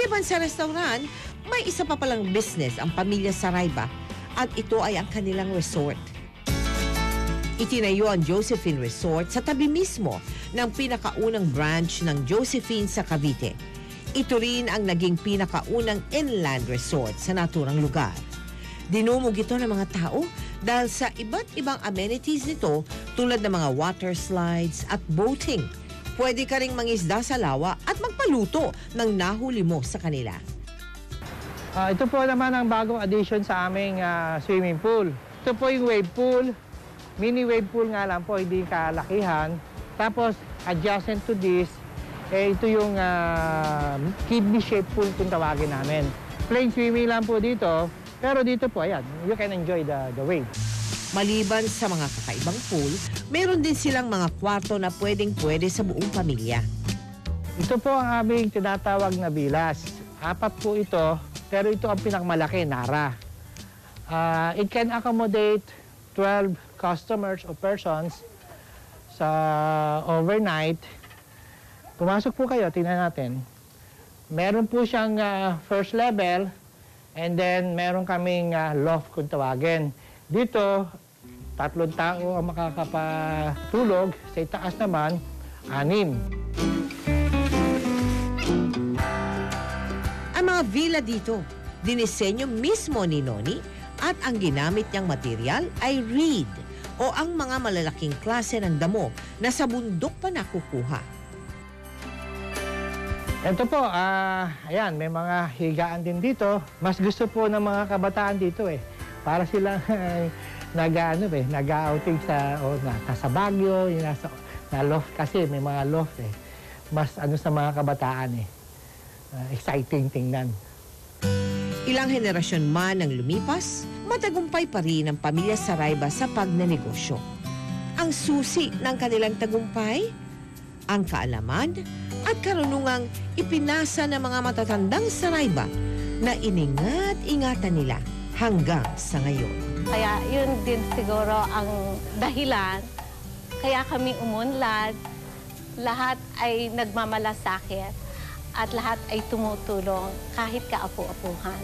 Maliban sa restaurant, may isa pa palang business ang pamilya Sarayba at ito ay ang kanilang resort. Itinayo ang Josephine Resort sa tabi mismo ng pinakaunang branch ng Josephine sa Cavite. Ito rin ang naging pinakaunang inland resort sa naturang lugar. Dinumog ito ng mga tao dahil sa iba't ibang amenities nito tulad ng mga water slides at boating. Pwede ka ring mangisda sa lawa at magpaluto ng nahuli mo sa kanila. Ito po naman ang bagong addition sa aming swimming pool. Ito po yung wave pool. Mini wave pool nga lang po, hindi kalakihan. Tapos, adjacent to this, ito yung kidney shaped pool kung tawagin namin. Plain swimming lang po dito, pero dito po, ayan, you can enjoy the wave. Maliban sa mga kakaibang pool, meron din silang mga kwarto na pwedeng-pwede sa buong pamilya. Ito po ang aming tinatawag na bilas. 4 po ito, pero ito ang pinakamalaki, Nara. It can accommodate 12 customers o persons sa overnight. Pumasok po kayo, tingnan natin. Meron po siyang first level and then meron kaming loft kung tawagin. Dito, 3 tao ang makakapatulog. Sa itaas naman, 6. Ang mga villa dito, dinisenyo mismo ni Noni at ang ginamit niyang material ay reed o ang mga malalaking klase ng damo na sa bundok pa nakukuha. Ito po, ayan, may mga higaan din dito. Mas gusto po ng mga kabataan dito para silang nag-outing nasa Baguio, na loft kasi, may mga loft Mas sa mga kabataan exciting tingnan. Ilang henerasyon man ang lumipas, matagumpay pa rin ang pamilya Sarayba sa pagnenegosyo. Ang susi ng kanilang tagumpay, ang kaalaman at karunungang ipinasa ng mga matatandang Sarayba na iningat-ingatan nila hanggang sa ngayon. Kaya yun din siguro ang dahilan kaya kami umunlad, lahat ay nagmamalasakit at lahat ay tumutulong kahit kaapu-apuhan.